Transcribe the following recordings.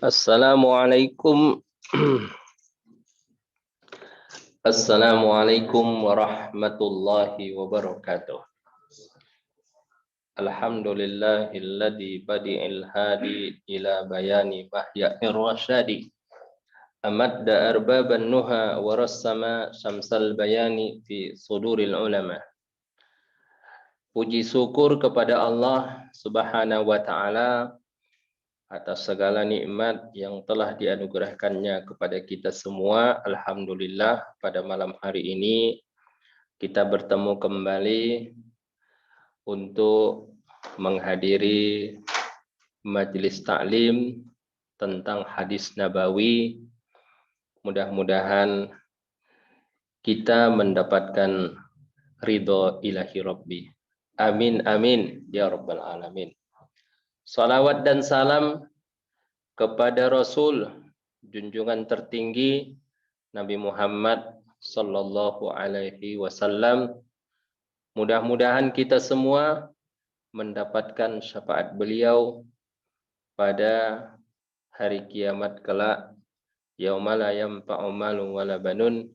Assalamualaikum. Assalamualaikum warahmatullahi wabarakatuh. Alhamdulillahilladzi badi'il hadi ila bayani mahya'ir rasyadi. Amadda arbaban nuha warassama syamsal bayani fi suduril ulama. Puji syukur kepada Allah Subhanahu wa taala atas segala nikmat yang telah dianugerahkannya kepada kita semua. Alhamdulillah, pada malam hari ini kita bertemu kembali untuk menghadiri majelis taklim tentang hadis nabawi. Mudah-mudahan kita mendapatkan ridho ilahi Rabbi. Amin amin ya rabbal alamin. Salawat dan salam kepada Rasul junjungan tertinggi Nabi Muhammad sallallahu alaihi wasallam. Mudah-mudahan kita semua mendapatkan syafaat beliau pada hari kiamat kelak, yauma la yanfa'u malun wala banun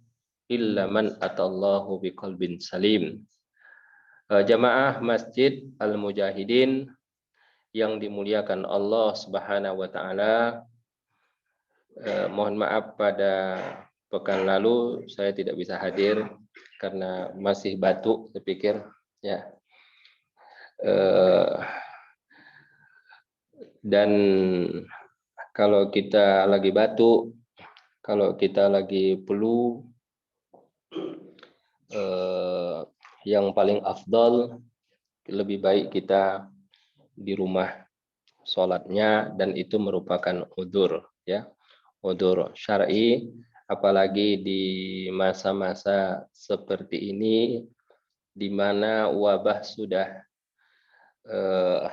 illa man atallahu biqalbin salim. Jamaah Masjid Al-Mujahidin yang dimuliakan Allah Subhanahu wa taala, mohon maaf pada pekan lalu saya tidak bisa hadir karena masih batuk, saya pikir ya. Dan kalau kita lagi batuk, kalau kita lagi flu, yang paling afdal lebih baik kita di rumah sholatnya, dan itu merupakan udzur ya, udzur syar'i, apalagi di masa-masa seperti ini di mana wabah sudah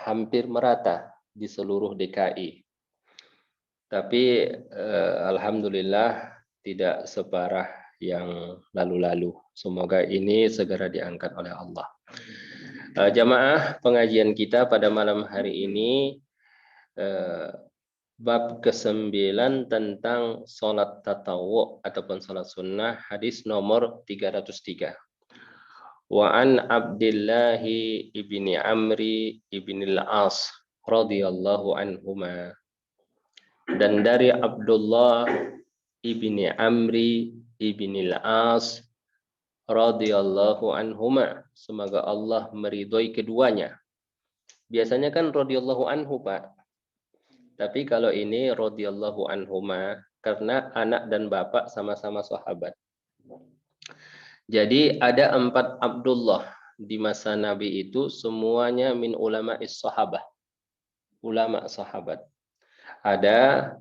hampir merata di seluruh DKI. Tapi alhamdulillah tidak separah yang lalu-lalu. Semoga ini segera diangkat oleh Allah. Jamaah, pengajian kita pada malam hari ini bab ke-9 tentang sholat tatawu ataupun sholat sunnah, hadis nomor 303. Wa an Abdillahi ibni Amri ibnil As radhiyallahu anhuma. Dan dari Abdullah ibni Amri ibnil As radhiyallahu anhuma, semoga Allah meridhoi keduanya. Biasanya kan radhiyallahu anhu, Pak. Tapi kalau ini radhiyallahu anhuma karena anak dan bapak sama-sama sahabat. Jadi ada 4 Abdullah di masa Nabi itu, semuanya min ulama'is sahabah. Ulama sahabat. Ada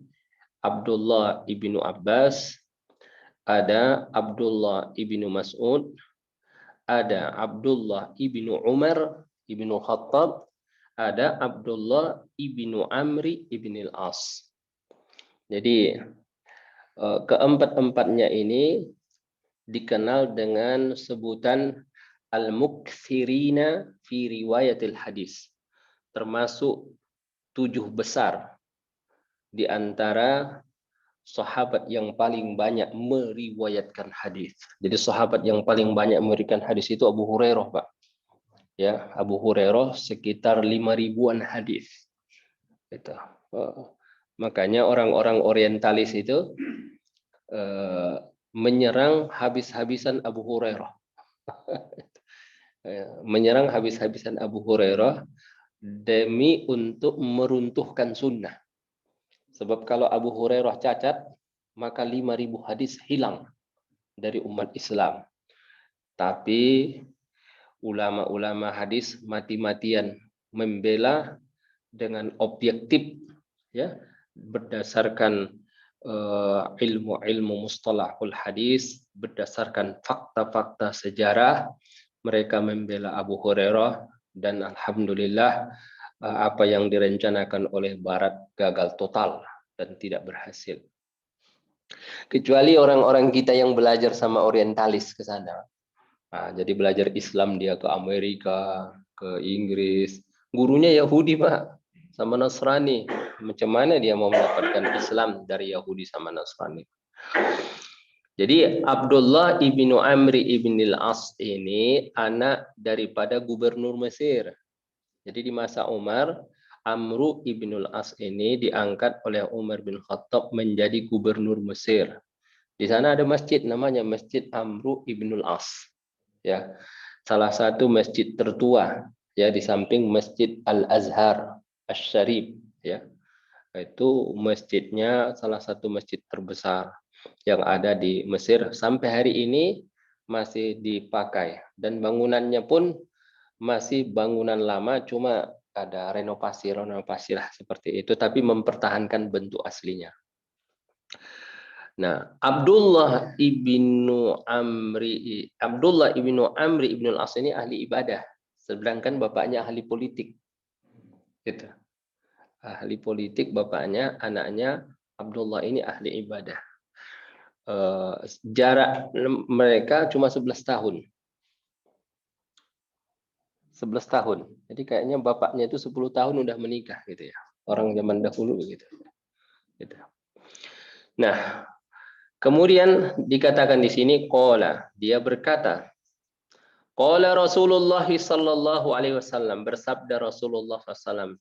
Abdullah ibnu Abbas, ada Abdullah ibnu Mas'ud, ada Abdullah ibnu Umar ibnu Khattab, ada Abdullah ibnu Amri ibnil As. Jadi keempat-empatnya ini dikenal dengan sebutan al-mukthirina fi riwayatil hadis, termasuk 7 besar di antara sahabat yang paling banyak meriwayatkan hadis. Jadi sahabat yang paling banyak memberikan hadis itu Abu Hurairah, Pak. Ya, Abu Hurairah sekitar 5.000-an hadis. Itu. Makanya orang-orang orientalis itu menyerang habis-habisan Abu Hurairah. Menyerang habis-habisan Abu Hurairah demi untuk meruntuhkan sunnah. Sebab kalau Abu Hurairah cacat, maka 5.000 hadis hilang dari umat Islam. Tapi ulama-ulama hadis mati-matian membela dengan objektif, ya, berdasarkan ilmu-ilmu mustalahul hadis, berdasarkan fakta-fakta sejarah, mereka membela Abu Hurairah, dan alhamdulillah apa yang direncanakan oleh Barat gagal total dan tidak berhasil. Kecuali orang-orang kita yang belajar sama orientalis ke sana. Nah, jadi belajar Islam dia ke Amerika, ke Inggris, gurunya Yahudi, Pak. sama Nasrani. Macam mana dia mau mendapatkan Islam dari Yahudi sama Nasrani? Jadi Abdullah ibnu Amri ibn al-As ini anak daripada gubernur Mesir. Jadi di masa Umar, Amru ibn al-As ini diangkat oleh Umar bin Khattab menjadi gubernur Mesir. Di sana ada masjid namanya Masjid Amru ibn al-As. Ya, salah satu masjid tertua ya di samping Masjid Al-Azhar Asy-Syarif ya. Itu masjidnya salah satu masjid terbesar yang ada di Mesir sampai hari ini masih dipakai dan bangunannya pun masih bangunan lama, cuma ada renovasi lah seperti itu, tapi mempertahankan bentuk aslinya. Nah, Abdullah ibnu Amri ibnu al-As ini ahli ibadah, sedangkan bapaknya ahli politik. Gitu. Ahli politik bapaknya, anaknya Abdullah ini ahli ibadah. Jarak mereka cuma 11 tahun. 11 tahun. Jadi kayaknya bapaknya itu 10 tahun udah menikah gitu ya. Orang zaman dahulu begitu. Gitu. Nah, kemudian dikatakan di sini qala, dia berkata, qala Rasulullah sallallahu alaihi wasallam, bersabda Rasulullah sallallahu,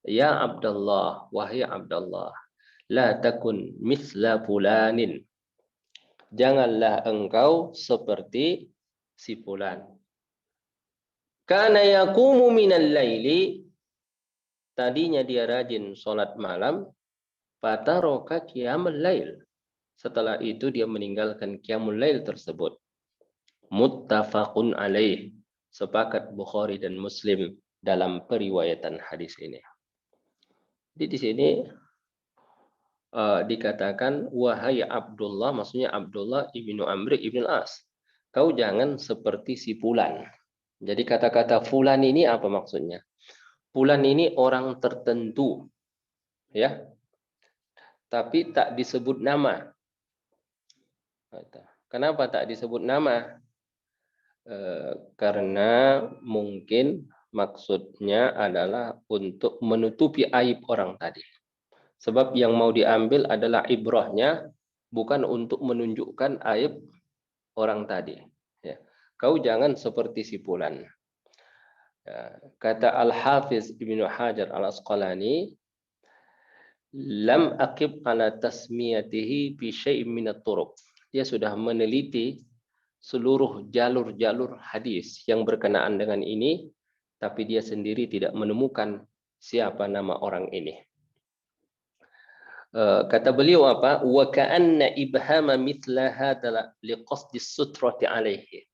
ya Abdullah, wahai Abdullah, la takun mithla fulanin. Janganlah engkau seperti si fulan. Kana yaqumu minal laili, tadinya dia rajin sholat malam, fataraka qiyamul lail. Setelah itu dia meninggalkan qiyamul lail tersebut. Muttafaqun alaih. Sepakat Bukhari dan Muslim dalam periwayatan hadis ini. Jadi di sini dikatakan wahai Abdullah, maksudnya Abdullah ibnu Amr ibn al-As. Kau jangan seperti si fulan. Jadi kata-kata fulan ini apa maksudnya? Fulan ini orang tertentu, ya, tapi tak disebut nama. Kenapa tak disebut nama? Karena mungkin maksudnya adalah untuk menutupi aib orang tadi. Sebab yang mau diambil adalah ibrahnya, bukan untuk menunjukkan aib orang tadi. Ya. Kau jangan seperti si fulan. Ya. Kata Al-Hafiz Ibnu Hajar Al-Asqalani, lam aqib ala tasmiyatihi bi syai'in min at-turuq. Dia sudah meneliti seluruh jalur-jalur hadis yang berkenaan dengan ini, tapi dia sendiri tidak menemukan siapa nama orang ini. Kata beliau apa? Wa ka'anna ibhama mithla hadza liqasdi sutrati alaihi.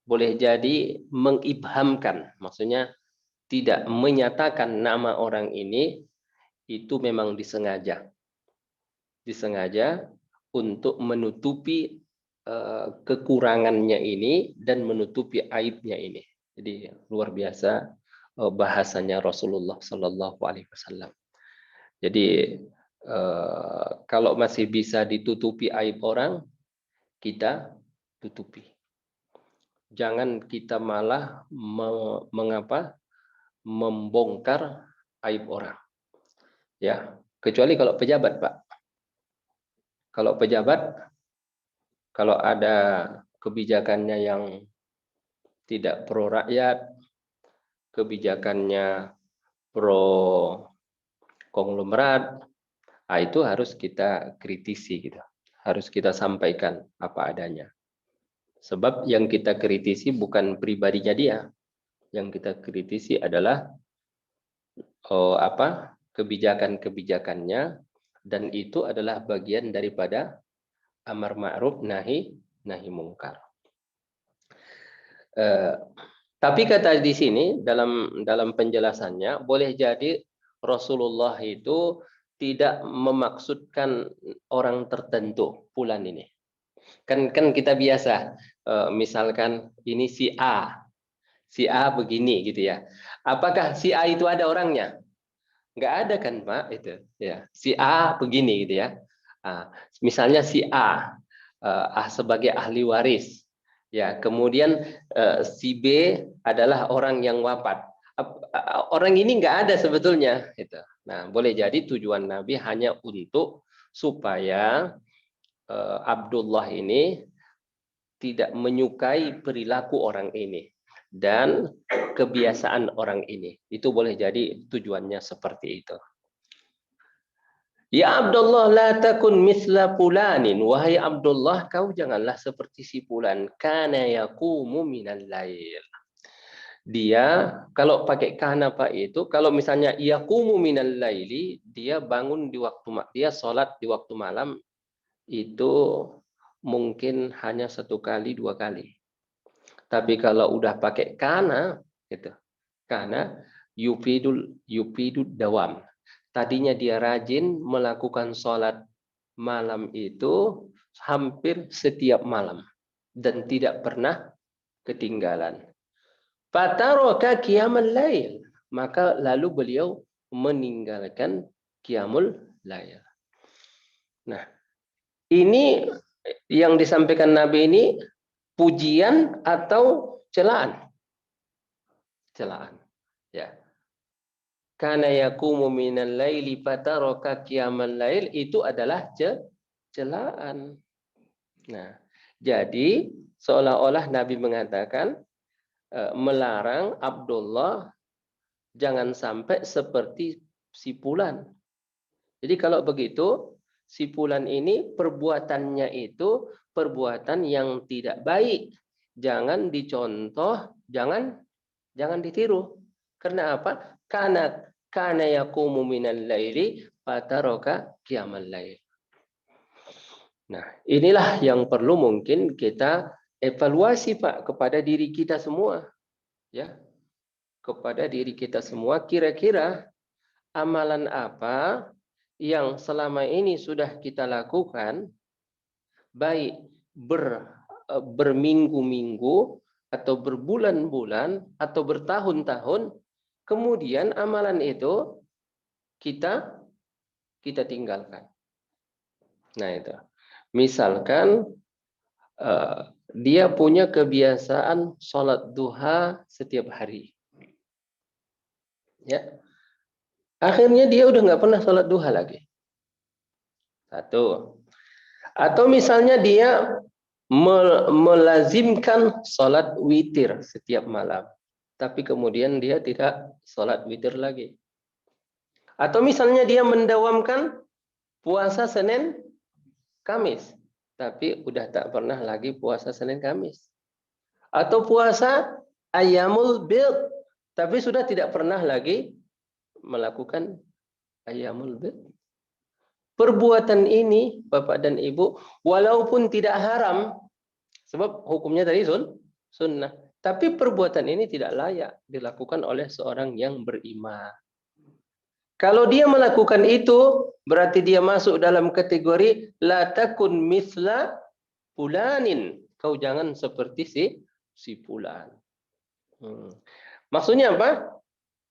Boleh jadi mengibhamkan, maksudnya tidak menyatakan nama orang ini itu memang disengaja. Disengaja untuk menutupi kekurangannya ini dan menutupi aibnya ini. Jadi luar biasa bahasanya Rasulullah Sallallahu Alaihi Wasallam. Jadi kalau masih bisa ditutupi aib orang, kita tutupi. Jangan kita malah membongkar aib orang. Ya, kecuali kalau pejabat, Pak. Kalau pejabat, kalau ada kebijakannya yang tidak pro rakyat, kebijakannya pro konglomerat, itu harus kita kritisi gitu. Harus kita sampaikan apa adanya. Sebab yang kita kritisi bukan pribadinya dia. Yang kita kritisi adalah kebijakan-kebijakannya, dan itu adalah bagian daripada amar ma'ruf nahi mungkar. Tapi kata di sini dalam penjelasannya, boleh jadi Rasulullah itu tidak memaksudkan orang tertentu fulan ini. Kan kita biasa misalkan ini si A begini gitu ya. Apakah si A itu ada orangnya? Nggak ada kan Pak itu ya. Si A begini gitu ya. Misalnya si A sebagai ahli waris, ya, kemudian si B adalah orang yang wafat. orang ini nggak ada sebetulnya. Gitu. Nah, boleh jadi tujuan Nabi hanya untuk supaya Abdullah ini tidak menyukai perilaku orang ini dan kebiasaan orang ini. Itu boleh jadi tujuannya seperti itu. Ya Abdullah la takun misla fulanin. Wahai Abdullah, kau janganlah seperti si fulan. Kana yaqumu minal lail. Dia kalau pakai kana pak itu, kalau misalnya yaqumu minal laili, dia bangun di waktu dia sholat di waktu malam itu mungkin hanya 1 kali 2 kali. Tapi kalau udah pakai kana gitu. Kana yufidud dawam. Tadinya dia rajin melakukan sholat malam itu hampir setiap malam dan tidak pernah ketinggalan. Fataraka qiyamul lail, maka lalu beliau meninggalkan qiyamul lail. Nah, ini yang disampaikan Nabi ini pujian atau celaan? Celaan. Ya. Kana yaqumu minal laili fataraka qiyamal lail, itu adalah celaan. Nah, jadi seolah-olah Nabi mengatakan melarang Abdullah jangan sampai seperti si fulan. Jadi kalau begitu si fulan ini perbuatannya itu perbuatan yang tidak baik. Jangan dicontoh, jangan ditiru. Karena apa? Kana yaqumu minal laili fataraka qiyamal lail. Nah, inilah yang perlu mungkin kita evaluasi Pak kepada diri kita semua. Ya. Kepada diri kita semua, kira-kira amalan apa yang selama ini sudah kita lakukan baik berminggu-minggu atau berbulan-bulan atau bertahun-tahun, kemudian amalan itu kita tinggalkan. Nah itu, misalkan dia punya kebiasaan sholat duha setiap hari, ya, akhirnya dia udah nggak pernah sholat duha lagi. Satu. Atau misalnya dia melazimkan sholat witir setiap malam, tapi kemudian dia tidak sholat witir lagi. Atau misalnya dia mendawamkan puasa Senin Kamis, tapi udah tak pernah lagi puasa Senin Kamis. Atau puasa Ayyamul Bid, tapi sudah tidak pernah lagi melakukan Ayyamul Bid. Perbuatan ini, Bapak dan Ibu, walaupun tidak haram, sebab hukumnya tadi sunnah, tapi perbuatan ini tidak layak dilakukan oleh seorang yang beriman. Kalau dia melakukan itu, berarti dia masuk dalam kategori la takun misla fulanin. Kau jangan seperti si fulan. Maksudnya apa?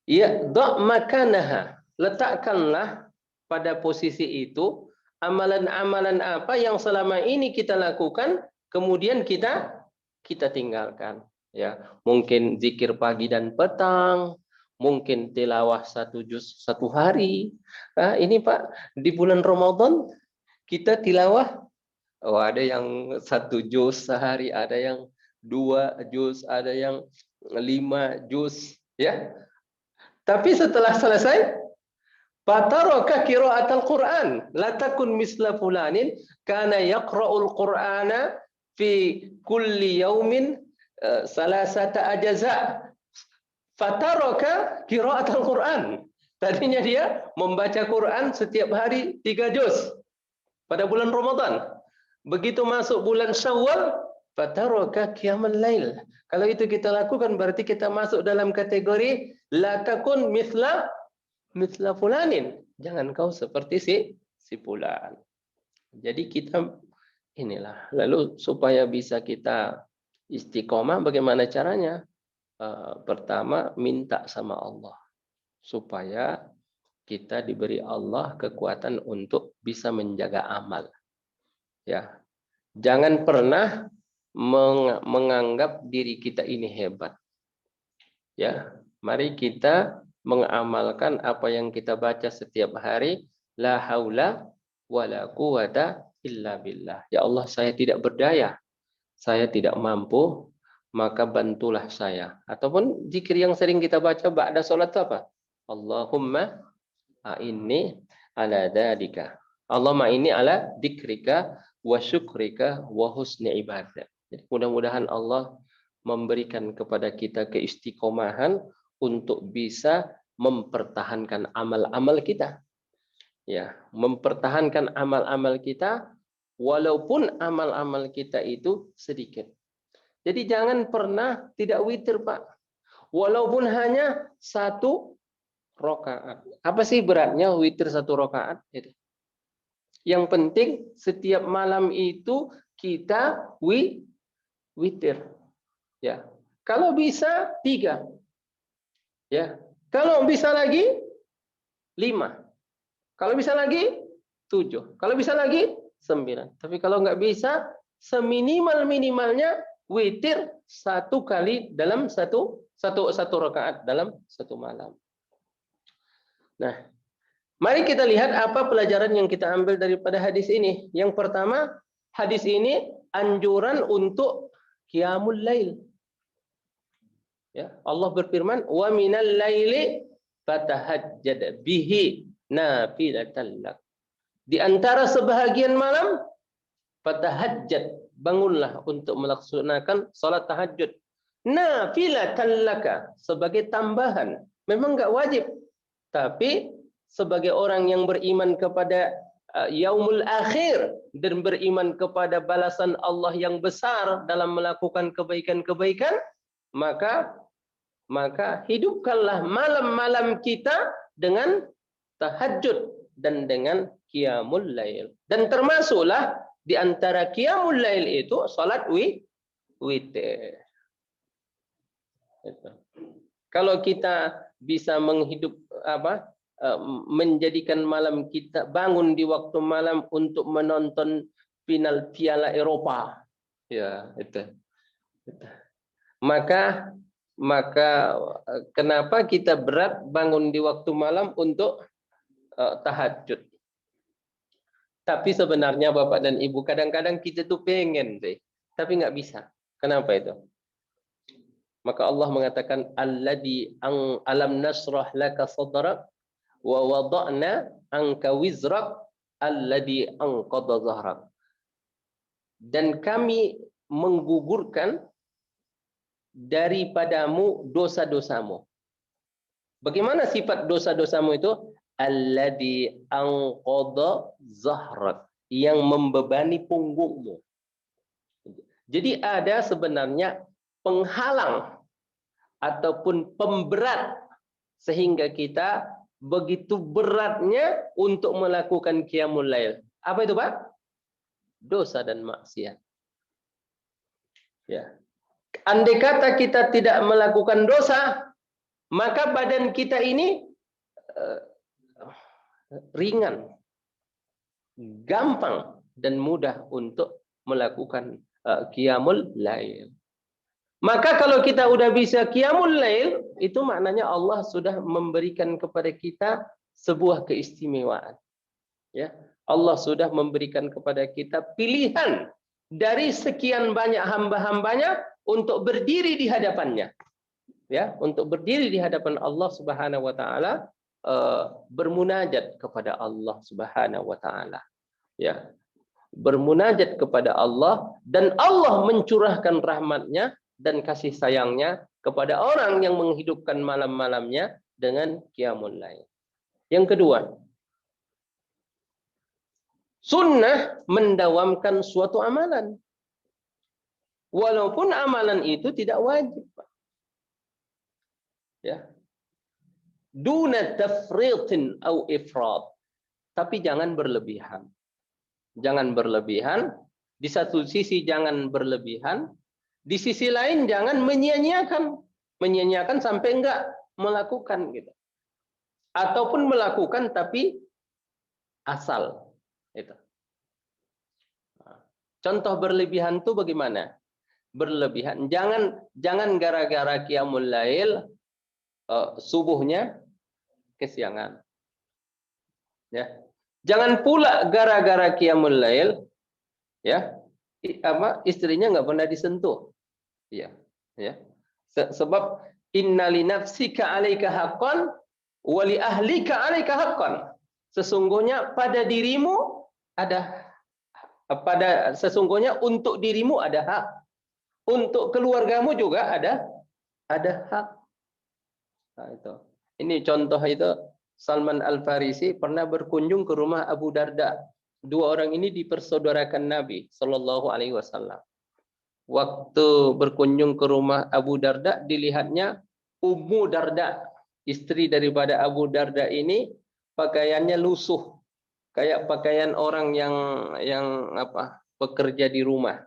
Ya, da' makanaha. Letakkanlah pada posisi itu amalan-amalan apa yang selama ini kita lakukan, kemudian kita tinggalkan. Ya, mungkin zikir pagi dan petang, mungkin tilawah 1 juz 1 hari. Nah, ini Pak, di bulan Ramadan kita tilawah, ada yang 1 juz sehari, ada yang 2 juz, ada yang 5 juz, ya. Tapi setelah selesai, fataraka qiraatal Qur'an, la takun misla fulanin kana yaqra'ul Qur'ana fi kulli yaumin salasata ajza. Fataraka qiraatal Qur'an. Tadinya dia membaca Quran setiap hari 3 juz pada bulan Ramadan. Begitu masuk bulan Syawal, fataraka qiyamul lail. Kalau itu kita lakukan berarti kita masuk dalam kategori la takun misla fulanin. Jangan kau seperti si fulan. Jadi kita inilah. Lalu supaya bisa kita istiqomah, bagaimana caranya? Pertama, minta sama Allah supaya kita diberi Allah kekuatan untuk bisa menjaga amal. Ya, jangan pernah menganggap diri kita ini hebat. Ya, Mari kita mengamalkan apa yang kita baca setiap hari. La haula wala quwata illa billah. Ya Allah, saya tidak berdaya, saya tidak mampu, maka bantulah saya. Ataupun zikir yang sering kita baca ba'da salat apa? Allahumma a'inni ala dzalika. Allahumma inni ala dzikrika wa syukrika wa husni ibadah. Jadi mudah-mudahan Allah memberikan kepada kita keistiqomahan untuk bisa mempertahankan amal-amal kita. Ya, mempertahankan amal-amal kita walaupun amal-amal kita itu sedikit. Jadi jangan pernah tidak witir, Pak. Walaupun hanya 1 rakaat. Apa sih beratnya witir 1 rakaat? Yang penting setiap malam itu kita witir. Ya. Kalau bisa 3. Ya. Kalau bisa lagi 5. Kalau bisa lagi 7. Kalau bisa lagi 9. Tapi kalau nggak bisa, seminimal-minimalnya witir 1 kali dalam satu rakaat dalam 1 malam. Nah, mari kita lihat apa pelajaran yang kita ambil daripada hadis ini. Yang pertama, hadis ini anjuran untuk qiyamul lail. Ya, Allah berfirman, "Wa minal laili fatahajjad bihi nafilatan lak." Di antara sebahagian malam, fatahajjad, bangunlah untuk melaksanakan salat tahajud. Nafilatan laka, sebagai tambahan. Memang enggak wajib, tapi sebagai orang yang beriman kepada yaumul akhir dan beriman kepada balasan Allah yang besar dalam melakukan kebaikan-kebaikan, maka hidupkanlah malam-malam kita dengan tahajud dan dengan qiyamul lail. Dan termasuklah di antara qiyamul lail itu salat witir. Kalau kita bisa menjadikan malam kita, bangun di waktu malam untuk menonton final Piala Eropa, ya itu. Maka kenapa kita berat bangun di waktu malam untuk tahajud? Tapi sebenarnya Bapak dan Ibu, kadang-kadang kita tuh pengen deh, tapi nggak bisa. Kenapa itu? Maka Allah mengatakan, alladzi alam nasrah laka sadrak wa wada'na anka wizrak alladzi anqadha dhahrak. Dan kami menggugurkan daripadamu dosa-dosamu. Bagaimana sifat dosa-dosamu itu? Alladzi anqadha dhahrak, yang membebani punggungmu. Jadi ada sebenarnya penghalang ataupun pemberat sehingga kita begitu beratnya untuk melakukan qiyamul lail. Apa itu, Pak? Dosa dan maksiat. Ya. Andai kata kita tidak melakukan dosa, maka badan kita ini ringan, gampang dan mudah untuk melakukan qiyamul lail. Maka kalau kita udah bisa qiyamul lail, itu maknanya Allah sudah memberikan kepada kita sebuah keistimewaan. Ya, Allah sudah memberikan kepada kita pilihan dari sekian banyak hamba-hambanya untuk berdiri di hadapannya. Ya, untuk berdiri di hadapan Allah Subhanahu wa taala, bermunajat kepada Allah Subhanahu wa taala. Ya. Bermunajat kepada Allah, dan Allah mencurahkan rahmatnya dan kasih sayangnya kepada orang yang menghidupkan malam-malamnya dengan qiyamul lail. Yang kedua, sunnah mendawamkan suatu amalan. Walaupun amalan itu tidak wajib. Ya. Duna tafriqin au ifrat. Tapi jangan berlebihan. Jangan berlebihan. Di satu sisi jangan berlebihan, di sisi lain jangan menyia-nyiakan. Menyia-nyiakan sampai enggak melakukan gitu. Ataupun melakukan tapi asal. Itu. Contoh berlebihan itu bagaimana? Berlebihan. Jangan gara-gara qiyamul lail subuhnya kesiangan. Ya. Jangan pula gara-gara qiyamul lail, ya, istrinya nggak pernah disentuh. Ya, ya. Sebab inna li nafsika 'alaika haqqan wa li ahlika 'alaika haqqan. Sesungguhnya pada dirimu sesungguhnya untuk dirimu ada hak. Untuk keluargamu juga ada hak. Nah, itu. Ini contoh itu Salman Al-Farisi pernah berkunjung ke rumah Abu Darda. Dua orang ini dipersaudarakan Nabi Shallallahu Alaihi Wasallam. Waktu berkunjung ke rumah Abu Darda, dilihatnya Ummu Darda, istri daripada Abu Darda ini, pakaiannya lusuh, kayak pakaian orang yang pekerja di rumah.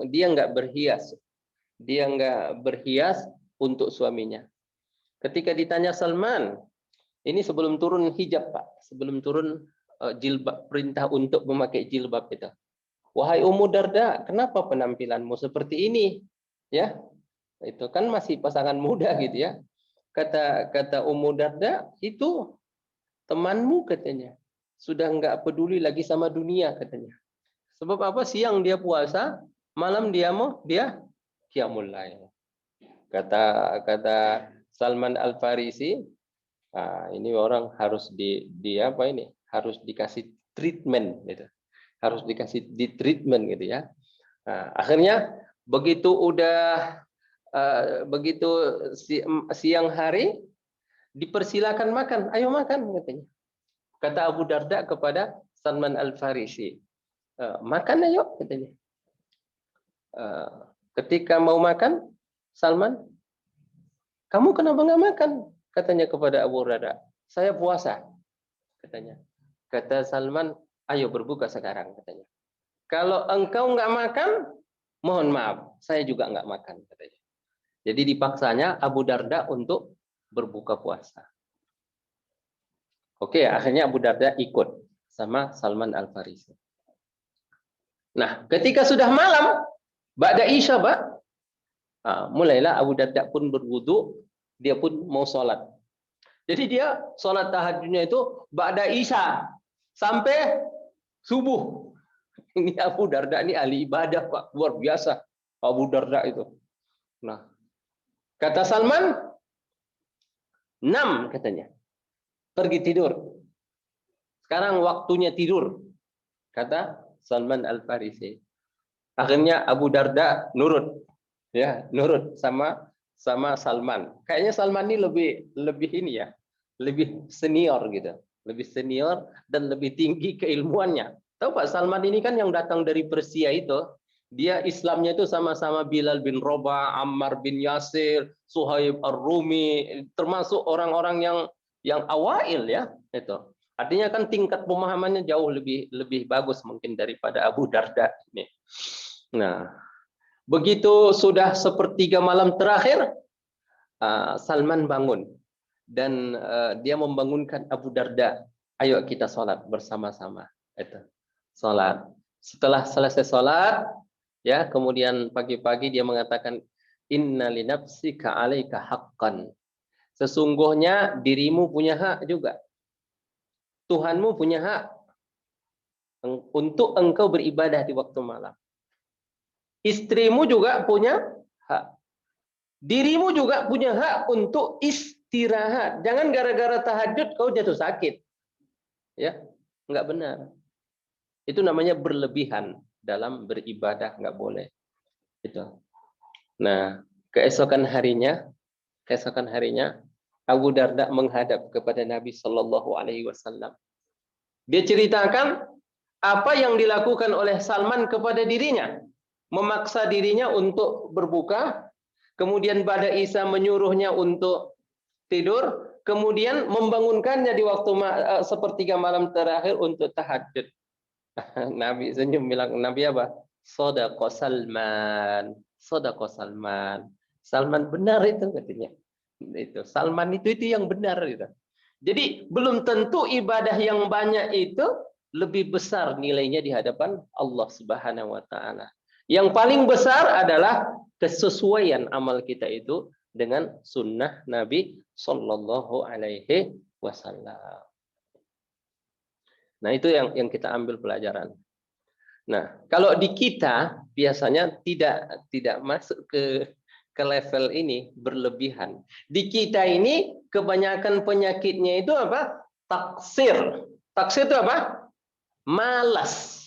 Dia nggak berhias untuk suaminya. Ketika ditanya Salman, ini sebelum turun hijab, Pak, sebelum turun jilbab, perintah untuk memakai jilbab itu. Wahai Ummu Darda, kenapa penampilanmu seperti ini? Ya, itu kan masih pasangan muda gitu ya. Kata Ummu Darda, itu temanmu katanya. Sudah nggak peduli lagi sama dunia katanya. Sebab apa? Siang dia puasa, malam dia qiyamul lail. Kata Salman Al-Farisi, ini orang harus harus dikasih treatment gitu. Harus dikasih di treatment gitu ya. Nah, akhirnya begitu siang hari dipersilakan makan, ayo makan katanya. Kata Abu Darda kepada Salman Al-Farisi, makan ayo katanya. Ketika mau makan, Salman, kamu kenapa nggak makan? Katanya kepada Abu Darda, saya puasa katanya. Kata Salman, ayo berbuka sekarang katanya. Kalau engkau nggak makan, mohon maaf, saya juga nggak makan katanya. Jadi dipaksanya Abu Darda untuk berbuka puasa. Oke, akhirnya Abu Darda ikut sama Salman Al-Farisi. Nah, ketika sudah malam, ba'da Isya, Pak, mulailah Abu Darda pun berwudu, dia pun mau sholat. Jadi dia sholat tahajudnya itu ba'da Isya sampai subuh. Ini Abu Darda ini ahli ibadah, Pak, luar biasa Abu Darda itu. Nah, kata Salman, 6 katanya, pergi tidur. Sekarang waktunya tidur, kata Salman Al-Farisi. Akhirnya Abu Darda nurut, ya, nurut sama Salman. Kayaknya Salman ini lebih ini ya, lebih senior gitu, lebih senior dan lebih tinggi keilmuannya. Tahu Pak, Salman ini kan yang datang dari Persia itu, dia Islamnya itu sama-sama Bilal bin Rabah, Ammar bin Yasir, Suhaib Ar-Rumi, termasuk orang-orang yang awail ya, itu. Artinya kan tingkat pemahamannya jauh lebih bagus mungkin daripada Abu Darda ini. Nah, begitu sudah sepertiga malam terakhir, Salman bangun dan dia membangunkan Abu Darda, ayo kita sholat bersama-sama. Itu sholat. Setelah selesai sholat, ya, kemudian pagi-pagi dia mengatakan, inna li nafsika 'alaika haqqan. Sesungguhnya dirimu punya hak juga. Tuhanmu punya hak untuk engkau beribadah di waktu malam. Istrimu juga punya hak. Dirimu juga punya hak untuk istirahat. Jangan gara-gara tahajud kau jatuh sakit. Ya, enggak benar. Itu namanya berlebihan dalam beribadah, enggak boleh. Itu. Nah, keesokan harinya Abu Darda menghadap kepada Nabi Shallallahu Alaihi Wasallam. Dia ceritakan apa yang dilakukan oleh Salman kepada dirinya, memaksa dirinya untuk berbuka, kemudian pada Isa menyuruhnya untuk tidur, kemudian membangunkannya di waktu sepertiga malam terakhir untuk tahajud. Nabi senyum bilang, Nabi apa? Shadaqa Salman, Shadaqa Salman. Salman benar itu katanya. Itu Salman itu yang benar itu. Jadi belum tentu ibadah yang banyak itu lebih besar nilainya di hadapan Allah Subhanahu wa taala. Yang paling besar adalah kesesuaian amal kita itu dengan sunnah Nabi Sallallahu Alaihi Wasallam. Nah, itu yang kita ambil pelajaran. Nah, kalau di kita biasanya tidak masuk ke level ini berlebihan. Di kita ini kebanyakan penyakitnya itu apa? Taksir. Taksir itu apa? Malas.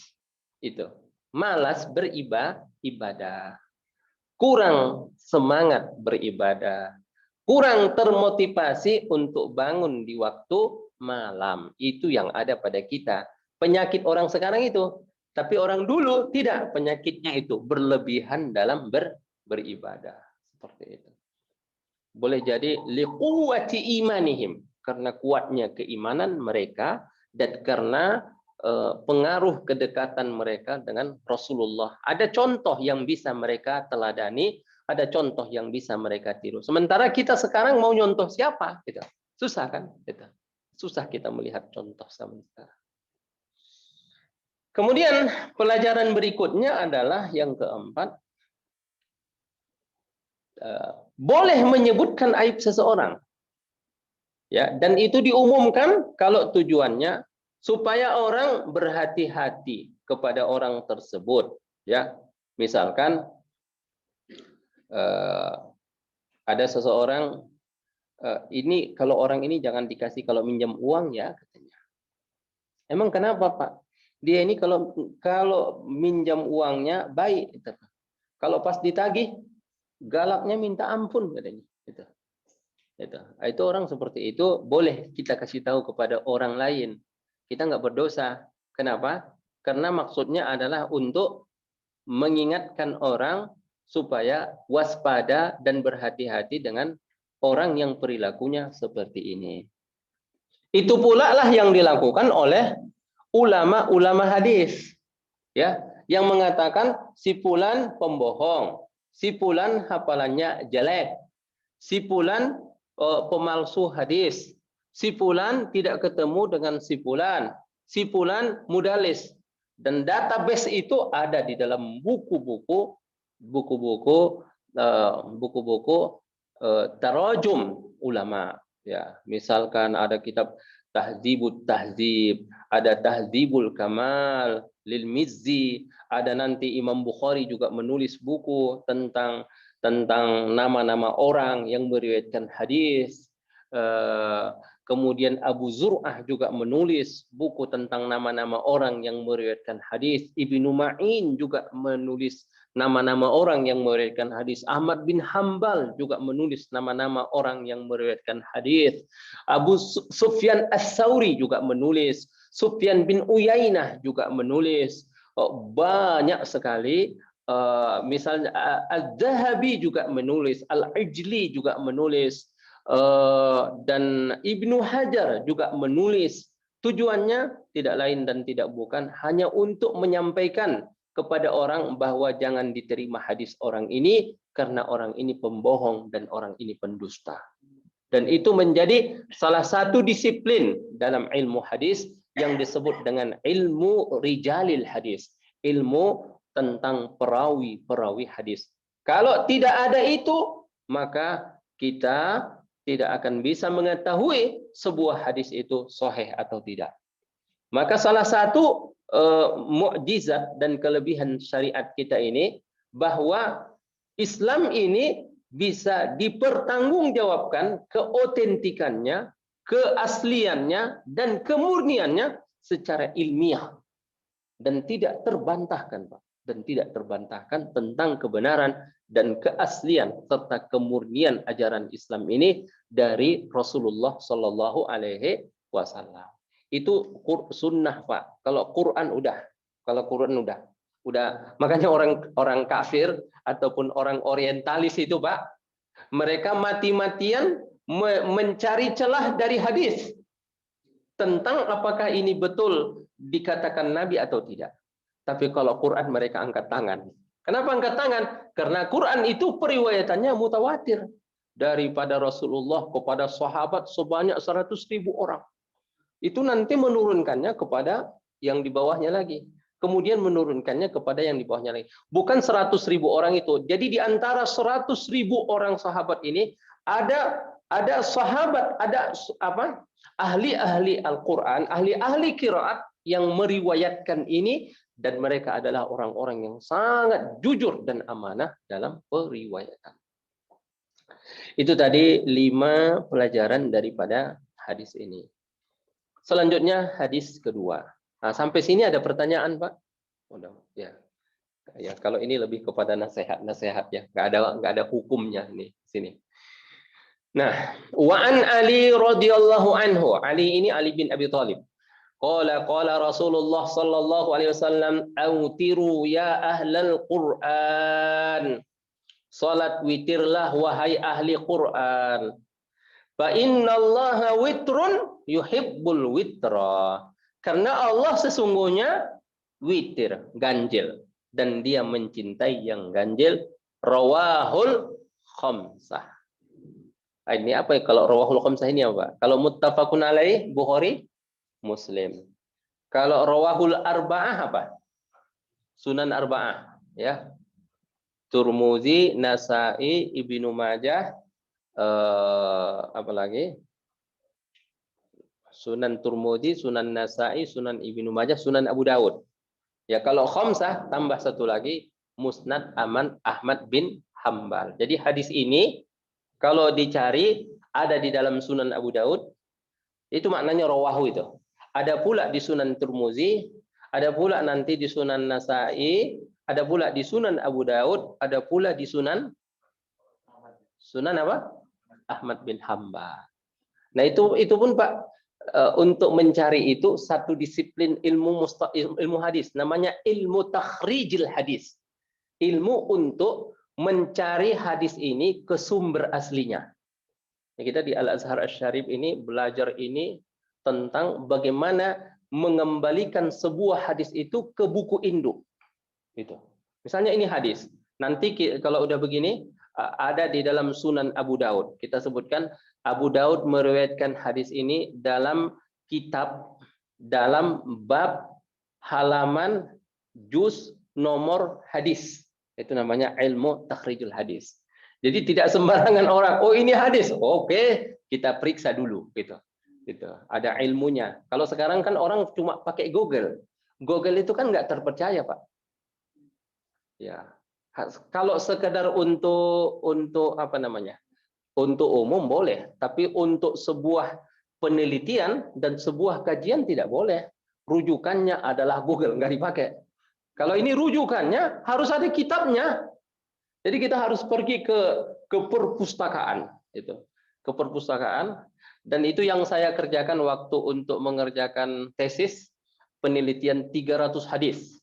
Itu. Malas beribadah. Kurang semangat beribadah. Kurang termotivasi untuk bangun di waktu malam. Itu yang ada pada kita. Penyakit orang sekarang itu. Tapi orang dulu tidak, penyakitnya itu berlebihan dalam beribadah. Seperti itu. Boleh jadi liquwati imanihim, karena kuatnya keimanan mereka dan karena pengaruh kedekatan mereka dengan Rasulullah. Ada contoh yang bisa mereka teladani, ada contoh yang bisa mereka tiru. Sementara kita sekarang mau nyontoh siapa? Gitu. Susah kan? Gitu. Susah kita melihat contoh sama sekarang. Kemudian pelajaran berikutnya adalah yang keempat, boleh menyebutkan aib seseorang, ya, dan itu diumumkan kalau tujuannya supaya orang berhati-hati kepada orang tersebut, ya. Misalkan ada seseorang, ini kalau orang ini jangan dikasih kalau minjam uang, ya, katanya. Emang kenapa, Pak? Dia ini kalau minjam uangnya baik, kalau pas ditagih galaknya minta ampun, katanya. Itu orang seperti itu boleh kita kasih tahu kepada orang lain. Kita nggak berdosa. Kenapa? Karena maksudnya adalah untuk mengingatkan orang supaya waspada dan berhati-hati dengan orang yang perilakunya seperti ini. Itu pula lah yang dilakukan oleh ulama-ulama hadis, ya, yang mengatakan si fulan pembohong, si fulan hafalannya jelek, si fulan pemalsu hadis, si fulan tidak ketemu dengan si fulan mudalis, dan database itu ada di dalam buku-buku tarajum ulama, ya. Misalkan ada kitab Tahdzibut Tahdzib, ada Tahdzibul Kamal lil Mizzi, ada nanti Imam Bukhari juga menulis buku tentang nama-nama orang yang meriwayatkan hadis. Kemudian Abu Zur'ah juga menulis buku tentang nama-nama orang yang meriwayatkan hadis. Ibnu Ma'in juga menulis nama-nama orang yang meriwayatkan hadis. Ahmad bin Hambal juga menulis nama-nama orang yang meriwayatkan hadis. Abu Sufyan As-Sauri juga menulis. Sufyan bin Uyainah juga menulis. Banyak sekali. Misalnya Al-Zahabi juga menulis. Al-Ijli juga menulis. Dan Ibnu Hajar juga menulis. Tujuannya tidak lain dan tidak bukan hanya untuk menyampaikan kepada orang bahwa jangan diterima hadis orang ini karena orang ini pembohong dan orang ini pendusta. Dan itu menjadi salah satu disiplin dalam ilmu hadis yang disebut dengan ilmu rijalil hadis, ilmu tentang perawi hadis. Kalau tidak ada itu, maka kita tidak akan bisa mengetahui sebuah hadis itu sahih atau tidak. Maka salah satu mukjizat dan kelebihan syariat kita ini bahwa Islam ini bisa dipertanggungjawabkan keotentikannya, keasliannya, dan kemurniannya secara ilmiah dan tidak terbantahkan, Pak, dan tidak terbantahkan tentang kebenaran dan keaslian serta kemurnian ajaran Islam ini dari Rasulullah Shallallahu Alaihi Wasallam. Itu sunnah, Pak. Kalau Quran udah. Makanya orang kafir ataupun orang orientalis itu, Pak, mereka mati-matian mencari celah dari hadis tentang apakah ini betul dikatakan Nabi atau tidak. Tapi kalau Quran mereka angkat tangan. Kenapa angkat tangan? Karena Quran itu periwayatannya mutawatir. Daripada Rasulullah kepada sahabat sebanyak 100.000 orang. Itu nanti menurunkannya kepada yang di bawahnya lagi. kemudian menurunkannya kepada yang di bawahnya lagi. Bukan 100.000 orang itu. Jadi di antara 100.000 orang sahabat ini ada sahabat, ada apa? Ahli-ahli Al-Qur'an, ahli-ahli qiraat yang meriwayatkan ini, dan mereka adalah orang-orang yang sangat jujur dan amanah dalam periwayatan. Itu tadi 5 pelajaran daripada hadis ini. Selanjutnya hadis kedua. Nah, sampai sini ada pertanyaan, Pak? Udah, ya. Ya, kalau ini lebih kepada nasihat ya. Nggak ada hukumnya ini sini. Nah, wa an Ali radhiyallahu anhu. Ali ini Ali bin Abi Thalib. Qala Rasulullah sallallahu alaihi wasallam, "Autiru ya ahlal Qur'an." Salat witirlah wahai ahli Qur'an. Fa innallaha witrun yuhibbul witra. Karena Allah sesungguhnya witir, ganjil, dan dia mencintai yang ganjil. Rawahul khamsah. Ini apa ya kalau rawahul khamsah ini apa? Kalau muttafaqun alaih Bukhari, Muslim. Kalau rawahul arba'ah apa? Sunan arba'ah, ya. Turmuzi, Nasa'i, Ibnu Majah, apa lagi? Sunan Turmuzi, Sunan Nasa'i, Sunan Ibnu Majah, Sunan Abu Dawud. Ya, kalau khamsah tambah satu lagi, Musnad Ahmad bin Hambal. Jadi hadis ini kalau dicari ada di dalam Sunan Abu Dawud, itu maknanya rawahu itu. Ada pula di Sunan Turmuzi, ada pula nanti di Sunan Nasa'i, ada pula di Sunan Abu Dawud, ada pula di Sunan apa? Ahmad bin Hambal. Nah, itu pun Pak, untuk mencari itu satu disiplin ilmu hadis, namanya ilmu takhrijil hadis. Ilmu untuk mencari hadis ini ke sumber aslinya. Kita di Al-Azhar Asy-Syarif ini belajar ini tentang bagaimana mengembalikan sebuah hadis itu ke buku induk. Itu. Misalnya ini hadis. Nanti kalau udah begini ada di dalam Sunan Abu Daud. Kita sebutkan Abu Daud meriwayatkan hadis ini dalam kitab, dalam bab, halaman, juz, nomor hadis. Itu namanya ilmu takhrijul hadis. Jadi tidak sembarangan orang, oh ini hadis, oke, kita periksa dulu gitu. Gitu. Ada ilmunya. Kalau sekarang kan orang cuma pakai Google. Google itu kan nggak terpercaya, Pak. Ya. Kalau sekedar untuk apa namanya? Untuk umum boleh, tapi untuk sebuah penelitian dan sebuah kajian tidak boleh. Rujukannya adalah Google, nggak dipakai. Kalau ini rujukannya harus ada kitabnya. Jadi kita harus pergi ke perpustakaan itu. Ke perpustakaan, dan itu yang saya kerjakan waktu untuk mengerjakan tesis penelitian 300 hadis.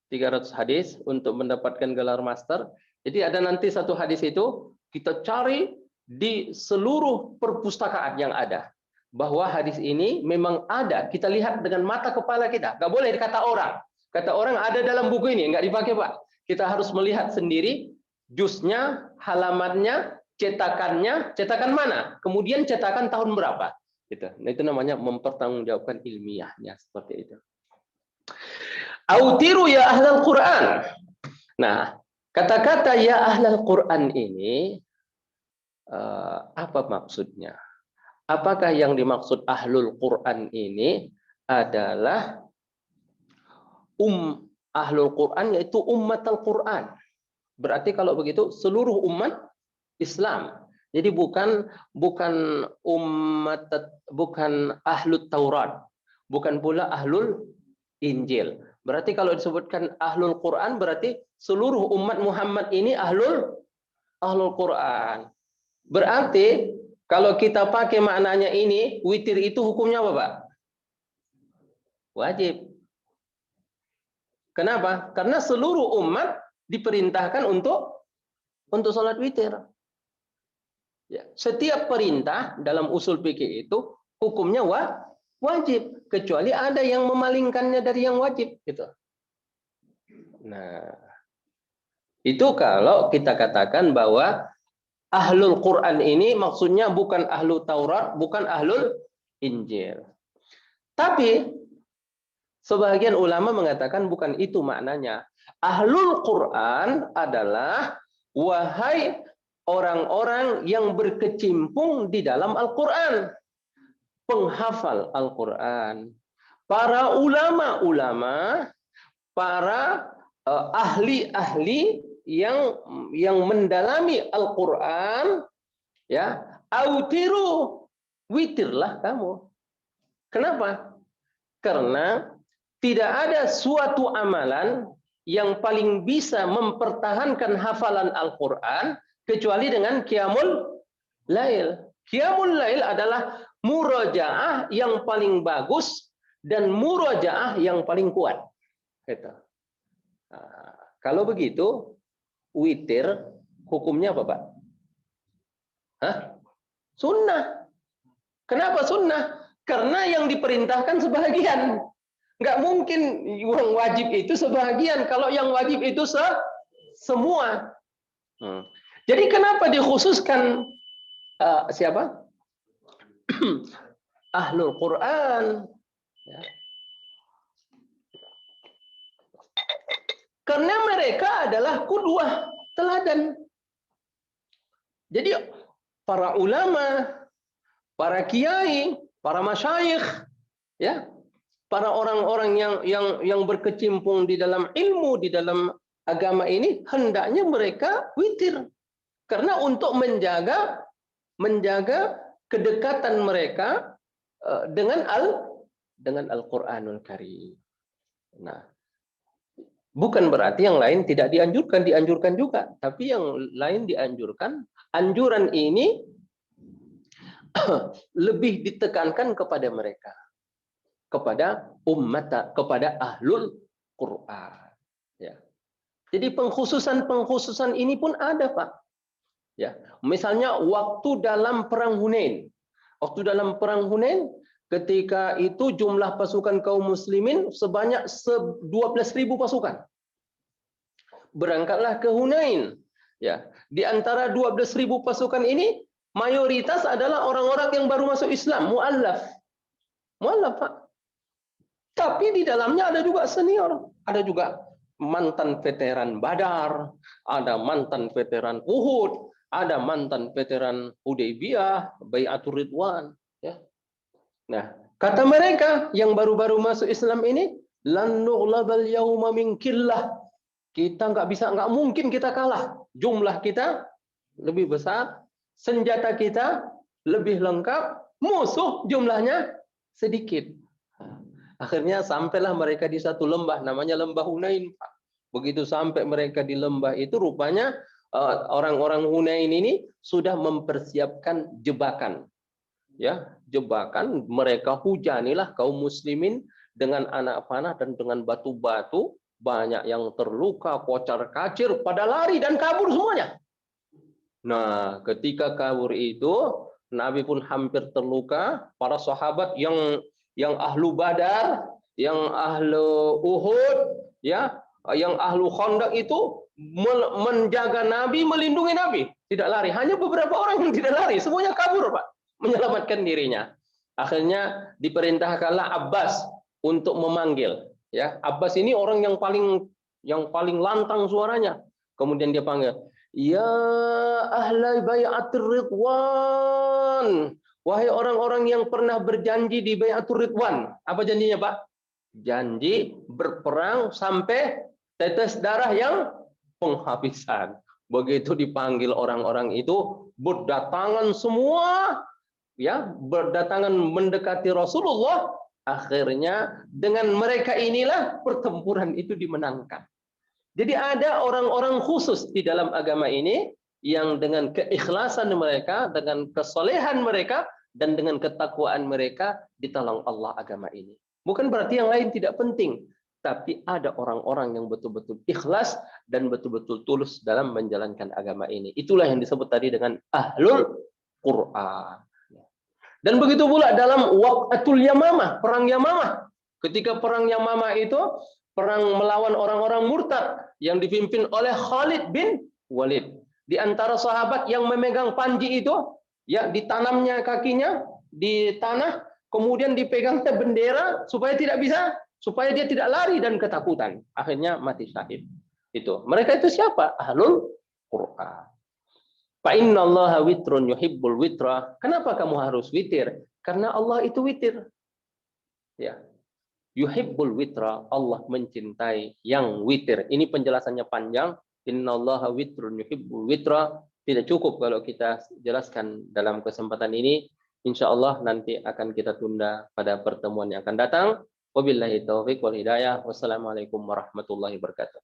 300 hadis untuk mendapatkan gelar master. Jadi ada nanti satu hadis itu kita cari di seluruh perpustakaan yang ada. Bahwa hadis ini memang ada. Kita lihat dengan mata kepala kita. Nggak boleh kata orang. Kata orang ada dalam buku ini. Nggak dipakai, Pak. Kita harus melihat sendiri juznya, halamannya, cetakan mana? Kemudian cetakan tahun berapa? Gitu. Nah, itu namanya mempertanggungjawabkan ilmiahnya seperti itu. Autiru ya ahlal Quran. Nah, kata-kata ya ahlal Quran ini apa maksudnya? Apakah yang dimaksud ahlul Quran ini adalah ahlul Quran yaitu umat Al-Quran? Berarti kalau begitu seluruh umat Islam. Jadi bukan ahlut Taurat, bukan pula ahlul Injil. Berarti kalau disebutkan ahlul Quran berarti seluruh umat Muhammad ini ahlul Quran. Berarti kalau kita pakai maknanya ini, witir itu hukumnya apa, Pak? Wajib. Kenapa? Karena seluruh umat diperintahkan untuk sholat witir. Ya, setiap perintah dalam usul fikih itu hukumnya wajib, kecuali ada yang memalingkannya dari yang wajib, gitu. Nah, itu kalau kita katakan bahwa ahlul Quran ini maksudnya bukan ahlu Taurat, bukan ahlul Injil. Tapi Sebagian ulama mengatakan bukan itu maknanya. Ahlul Quran adalah wahai orang-orang yang berkecimpung di dalam Al-Quran, penghafal Al-Quran, para ulama-ulama, para ahli-ahli yang mendalami Al-Quran, ya, autiru, witirlah kamu. Kenapa? Karena tidak ada suatu amalan yang paling bisa mempertahankan hafalan Al-Quran kecuali dengan qiyamul lail. Qiyamul lail adalah murojaah yang paling bagus dan murojaah yang paling kuat. Gitu. Nah, kalau begitu, witir hukumnya apa, Pak? Hah? Sunnah. Kenapa sunnah? Karena yang diperintahkan sebagian. Nggak mungkin yang wajib itu sebagian. Kalau yang wajib itu semua. Jadi kenapa dikhususkan siapa? Ahlul Quran. Ya. Karena mereka adalah qudwah, teladan. Jadi para ulama, para kiai, para masyayikh, ya, para orang-orang yang berkecimpung di dalam ilmu, di dalam agama ini, hendaknya mereka witir. Karena untuk menjaga kedekatan mereka dengan Al-Qur'anul Karim. Nah, bukan berarti yang lain tidak dianjurkan juga, tapi yang lain dianjurkan. Anjuran ini lebih ditekankan kepada mereka, kepada umat, kepada ahlul Quran. Ya. Jadi pengkhususan ini pun ada, Pak. Ya, misalnya waktu dalam perang Hunain. Waktu dalam perang Hunain, ketika itu jumlah pasukan kaum muslimin sebanyak 12.000 pasukan. Berangkatlah ke Hunain. Ya, di antara 12.000 pasukan ini mayoritas adalah orang-orang yang baru masuk Islam, mu'allaf. Mu'allaf, Pak. Tapi di dalamnya ada juga senior, ada juga mantan veteran Badar, ada mantan veteran Uhud, ada mantan veteran Hudaybiyah, Bai'atur Ridwan. Ya. Nah, kata mereka yang baru-baru masuk Islam ini, lan nughlabal yauma min qillah. Kita nggak mungkin kita kalah. Jumlah kita lebih besar, senjata kita lebih lengkap, musuh jumlahnya sedikit. Akhirnya sampailah mereka di satu lembah, namanya lembah Hunain. Begitu sampai mereka di lembah itu, rupanya orang-orang Hunain ini sudah mempersiapkan jebakan. Ya, jebakan, mereka hujanilah kaum muslimin dengan anak panah dan dengan batu-batu. Banyak yang terluka, kocar-kacir, pada lari dan kabur semuanya. Nah, ketika kabur itu, Nabi pun hampir terluka. Para sahabat yang ahlu Badar, yang ahlu Uhud, ya, yang ahlu Khandaq itu menjaga Nabi, melindungi Nabi, tidak lari. Hanya beberapa orang yang tidak lari, semuanya kabur, Pak, menyelamatkan dirinya. Akhirnya diperintahkanlah Abbas untuk memanggil. Ya, Abbas ini orang yang paling lantang suaranya. Kemudian dia panggil, ya ahlal bai'atir ridwan, wahai orang-orang yang pernah berjanji di Bai'atur Ridwan. Apa janjinya, Pak? Janji berperang sampai tetes darah yang penghabisan. Begitu dipanggil orang-orang itu, berdatangan semua, ya, berdatangan mendekati Rasulullah. Akhirnya dengan mereka inilah pertempuran itu dimenangkan. Jadi ada orang-orang khusus di dalam agama ini yang dengan keikhlasan mereka, dengan kesolehan mereka, dan dengan ketakwaan mereka ditolong Allah agama ini. Bukan berarti yang lain tidak penting, tapi ada orang-orang yang betul-betul ikhlas dan betul-betul tulus dalam menjalankan agama ini. Itulah yang disebut tadi dengan ahlul Quran. Dan begitu pula dalam waqatul Yamamah, perang Yamamah. Ketika perang Yamamah itu perang melawan orang-orang murtad yang dipimpin oleh Khalid bin Walid. Di antara sahabat yang memegang panji itu, ya, ditanamnya kakinya di tanah, kemudian dipegangnya bendera supaya tidak bisa supaya dia tidak lari dan ketakutan. Akhirnya mati syahid. Itu. Mereka itu siapa? Ahlul Quran. Fa innallaha witrun yuhibbul witra. Kenapa kamu harus witir? Karena Allah itu witir. Ya. Yuhibbul witra, Allah mencintai yang witir. Ini penjelasannya panjang. Innallaha witrun yuhibbul witra. Tidak cukup kalau kita jelaskan dalam kesempatan ini. Insya Allah nanti akan kita tunda pada pertemuan yang akan datang. Wabillahi taufiq wal hidayah. Wassalamualaikum warahmatullahi wabarakatuh.